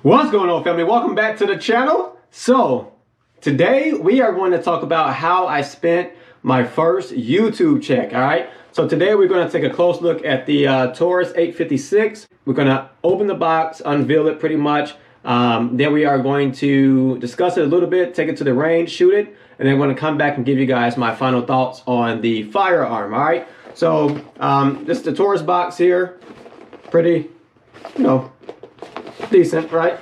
What's going on, family? Welcome back to the channel. So today we are going to talk about how I spent my first YouTube check. All right, so today we're going to take a close look at the Taurus 856. We're going to open the box, unveil it pretty much. Then we are going to discuss it a little bit, take it to the range, shoot it, and then I'm going to come back and give you guys my final thoughts on the firearm. All right, so this is the Taurus box here. Pretty, decent, right?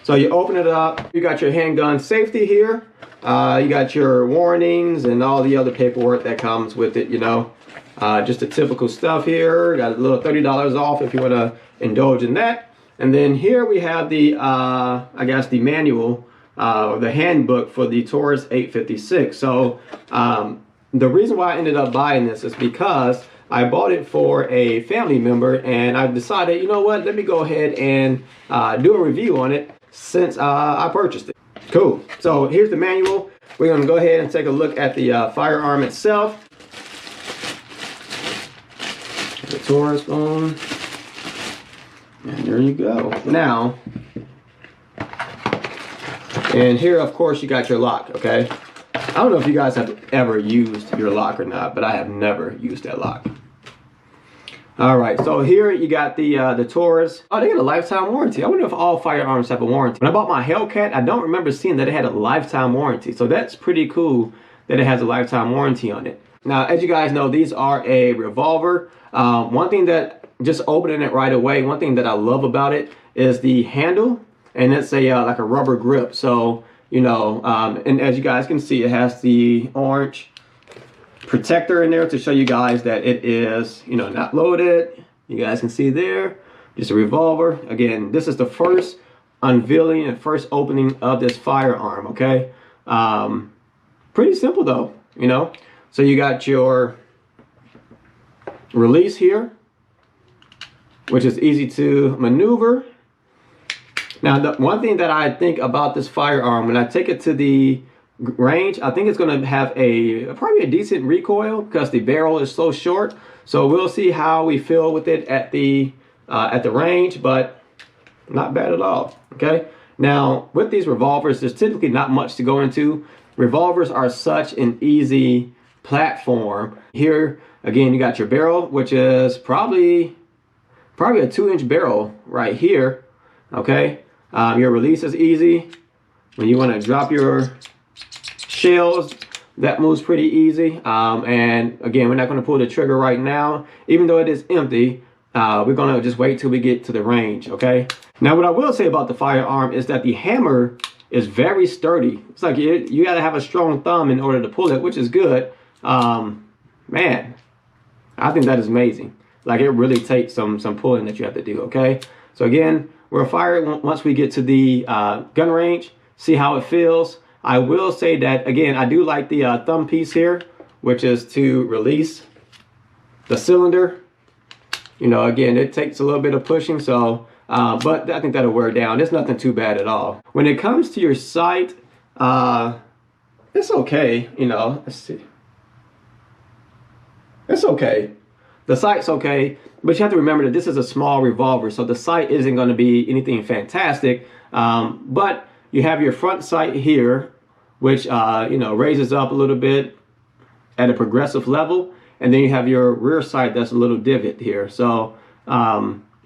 So you open it up, you got your handgun safety here, you got your warnings and all the other paperwork that comes with it, just the typical stuff here. Got a little $30 off if you want to indulge in that. And then here we have the I guess the manual, the handbook for the Taurus 856. So the reason why I ended up buying this is because I bought it for a family member, and I decided, you know what, let me go ahead and do a review on it since I purchased it. Cool. So here's the manual. We're going to go ahead and take a look at the firearm itself. The Taurus phone. And there you go. Now, and here, of course, you got your lock, okay? I don't know if you guys have ever used your lock or not, but I have never used that lock. All right, so here you got the Taurus. Oh, they got a lifetime warranty. I wonder if all firearms have a warranty. When I bought my Hellcat, I don't remember seeing that it had a lifetime warranty. So that's pretty cool that it has a lifetime warranty on it. Now, as you guys know, these are a revolver. One thing that, just opening it right away, one thing that I love about it is the handle, and it's a like a rubber grip. So, and as you guys can see, it has the orange protector in there to show you guys that it is, not loaded. You guys can see there, just a revolver. Again, this is the first unveiling and first opening of this firearm, okay? Pretty simple though, So you got your release here, which is easy to maneuver. Now, the one thing that I think about this firearm, when I take it to the range, I think it's going to have probably a decent recoil because the barrel is so short. So we'll see how we feel with it at the range, but not bad at all. Okay. Now, with these revolvers, there's typically not much to go into. Revolvers are such an easy platform. Here, again, you got your barrel, which is probably a 2-inch barrel right here. Okay. Your release is easy. When you want to drop your shells, that moves pretty easy. And again, we're not going to pull the trigger right now, even though it is empty. We're going to just wait till we get to the range. Okay. Now, what I will say about the firearm is that the hammer is very sturdy. It's like you got to have a strong thumb in order to pull it, which is good. Man, I think that is amazing. Like, it really takes some pulling that you have to do. Okay. So again, we'll fire it once we get to the gun range, see how it feels. I will say that, again, I do like the thumb piece here, which is to release the cylinder. Again, it takes a little bit of pushing, so, but I think that'll wear down. It's nothing too bad at all. When it comes to your sight, it's okay, let's see. It's okay. The sight's okay, but you have to remember that this is a small revolver, so the sight isn't going to be anything fantastic. But you have your front sight here, which raises up a little bit at a progressive level, and then you have your rear sight that's a little divot here. So,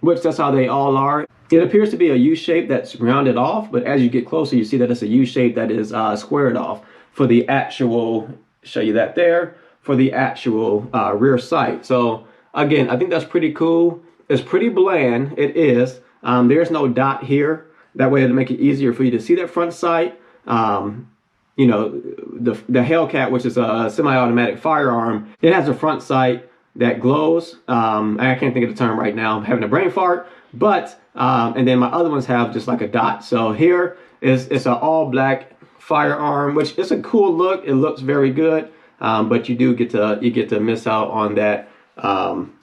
which that's how they all are. It appears to be a U shape that's rounded off, but as you get closer, you see that it's a U shape that is squared off for the actual. Show you that there. For the actual rear sight. So again, I think that's pretty cool. It's pretty bland. It is. There's no dot here. That way it'll make it easier for you to see that front sight. The Hellcat, which is a semi-automatic firearm, it has a front sight that glows. I can't think of the term right now. I'm having a brain fart. But and then my other ones have just like a dot. So here it's an all black firearm, which is a cool look. It looks very good. But you do get to miss out on that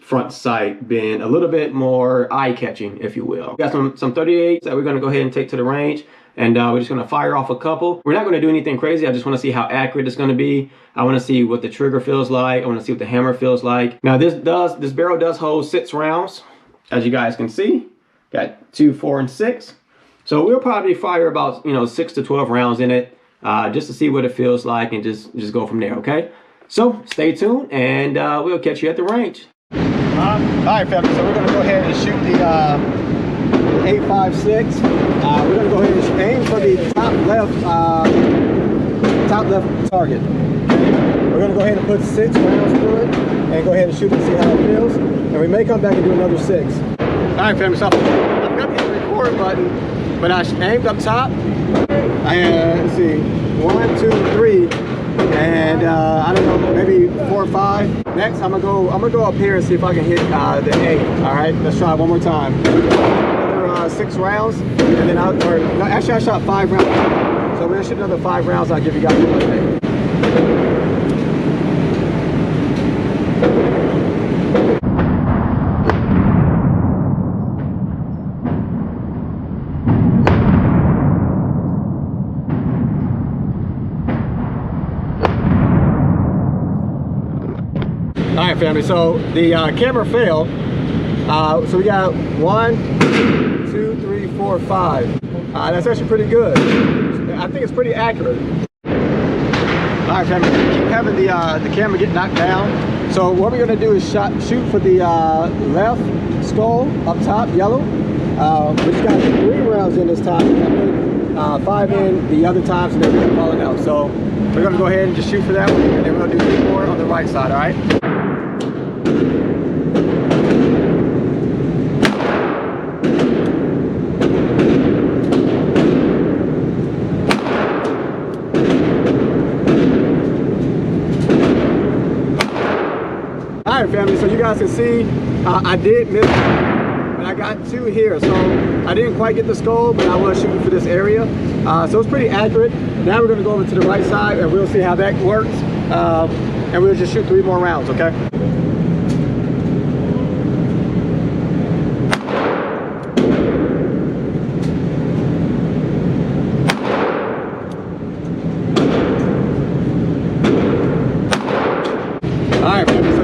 front sight being a little bit more eye-catching, if you will. We got some 38s that we're going to go ahead and take to the range, and we're just going to fire off a couple. We're not going to do anything crazy. I just want to see how accurate it's going to be. I want to see what the trigger feels like. I want to see what the hammer feels like. Now this barrel does hold 6 rounds, as you guys can see. Got 2, 4, and 6. So we'll probably fire about 6 to 12 rounds in it, just to see what it feels like, and just go from there. Okay. So stay tuned, and we'll catch you at the range. All right, family. So we're gonna go ahead and shoot the 8.56. We're gonna go ahead and aim for the top left target. We're gonna go ahead and put 6 rounds through it, and go ahead and shoot and see how it feels. And we may come back and do another 6. All right, family. So I forgot to hit the record button, but I aimed up top. And let's see, 1, 2, 3. And I don't know, maybe 4 or 5. Next, I'm gonna go up here and see if I can hit the 8. All right, let's try one more time. Another 6 rounds, and then actually I shot 5 rounds. So we're gonna shoot another 5 rounds. I'll give you guys an update. All right, family, so the camera failed. So we got 1, 2, 3, 4, 5. That's actually pretty good. I think it's pretty accurate. All right, family, keep having the camera get knocked down. So what we're gonna do is shoot for the left skull up top, yellow. We just got 3 rounds in this time. I put 5 in the other times, and they're really falling out. So we're gonna go ahead and just shoot for that one, and then we're gonna do 3 more on the right side. All right. All right, family, so you guys can see I did miss, but I got 2 here. So I didn't quite get the skull, but I was shooting for this area. So it's pretty accurate. Now we're gonna go over to the right side, and we'll see how that works. And we'll just shoot 3 more rounds, okay?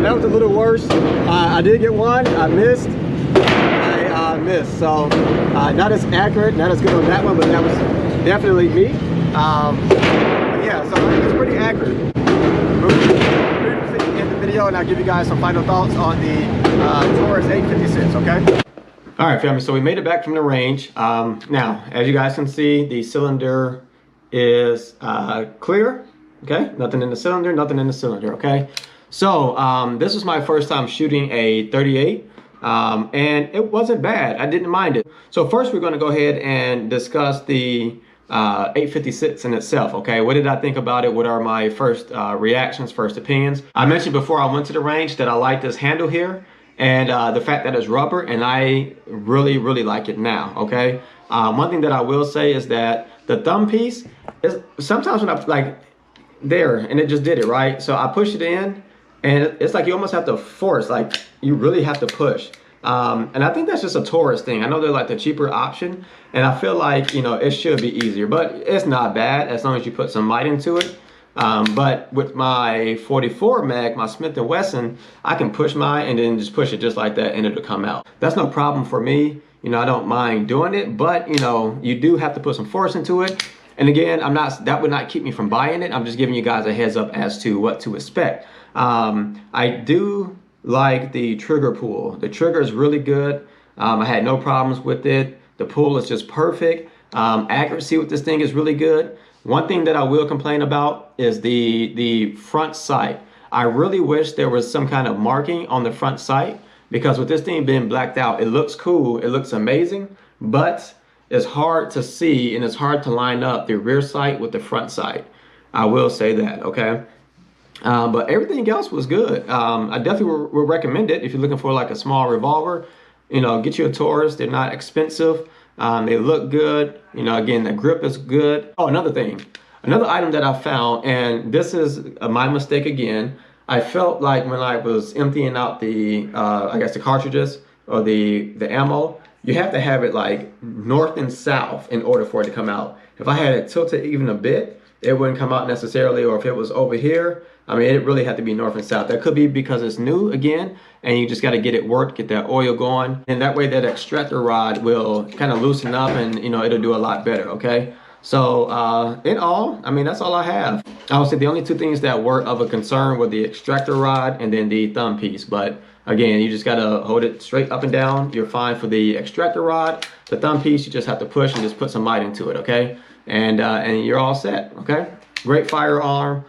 That was a little worse. I did get 1. I missed. I missed. So not as accurate, not as good on that one, but that was definitely me. Yeah, so I think it's pretty accurate. We'll end the video, and I'll give you guys some final thoughts on the Taurus 856. Okay. All right, family. So we made it back from the range. Now, as you guys can see, the cylinder is clear. Okay. Nothing in the cylinder. Nothing in the cylinder. Okay. So this was my first time shooting a 38, and it wasn't bad. I didn't mind it. So first we're going to go ahead and discuss the 856 in itself. Okay, what did I think about it? What are my first reactions, first opinions? I mentioned before I went to the range that I like this handle here, and the fact that it's rubber, and I really like it now. Okay, one thing that I will say is that the thumb piece is sometimes when I'm like there, and it just did it right. So I push it in. And it's like you almost have to force, like you really have to push. And I think that's just a Taurus thing. I know they're like the cheaper option, and I feel like, it should be easier, but it's not bad as long as you put some might into it. But with my 44 mag, my Smith & Wesson, I can push mine and then just push it just like that, and it'll come out. That's no problem for me. I don't mind doing it, but you do have to put some force into it. And again, that would not keep me from buying it. I'm just giving you guys a heads up as to what to expect. I do like the trigger pull. The trigger is really good. I had no problems with it. The pull is just perfect. Accuracy with this thing is really good. One thing that I will complain about is the front sight. I really wish there was some kind of marking on the front sight, because with this thing being blacked out, it looks cool, it looks amazing, but it's hard to see and it's hard to line up the rear sight with the front sight. I will say that, okay? But everything else was good. I definitely would recommend it if you're looking for like a small revolver. Get you a Taurus. They're not expensive. They look good. Again, the grip is good. Oh, another thing. Another item that I found, and this is my mistake again. I felt like when I was emptying out the, I guess the cartridges or the ammo, you have to have it like north and south in order for it to come out. If I had it tilted even a bit, it wouldn't come out necessarily, or if it was over here, I mean, it really had to be north and south. That could be because it's new again, and you just got to get it worked, get that oil going, and that way that extractor rod will kind of loosen up, and you know, it'll do a lot better. Okay. So in all, I mean, that's all I have. I would say the only two things that were of a concern were the extractor rod and then the thumb piece. But again, you just gotta hold it straight up and down. You're fine for the extractor rod. The thumb piece, you just have to push and just put some might into it, okay? And you're all set, okay? Great firearm.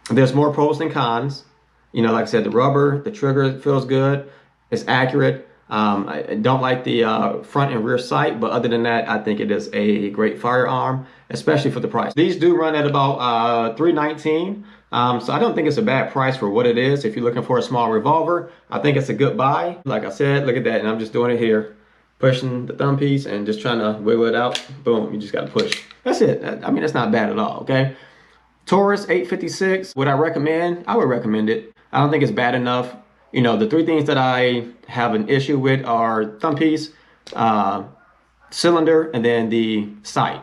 There's more pros than cons. You know, like I said, the rubber, the trigger feels good. It's accurate. I don't like the front and rear sight, but other than that, I think it is a great firearm, especially for the price. These do run at about $319, so I don't think it's a bad price for what it is. If you're looking for a small revolver, I think it's a good buy. Like I said, look at that, and I'm just doing it here, pushing the thumb piece and just trying to wiggle it out. Boom, you just got to push. That's it. I mean, that's not bad at all, okay? Taurus 856, would I recommend? I would recommend it. I don't think it's bad enough. You know, the three things that I have an issue with are thumb piece, cylinder, and then the sight,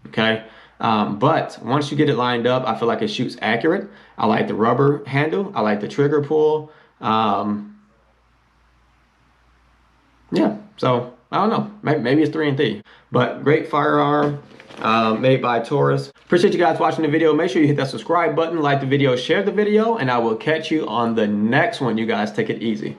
okay? But once you get it lined up, I feel like it shoots accurate. I like the rubber handle. I like the trigger pull. Yeah, so I don't know. Maybe it's 3 and 3, but great firearm. Made by Taurus. Appreciate you guys watching the video. Make sure you hit that subscribe button, like the video, share the video, and I will catch you on the next one. You guys take it easy.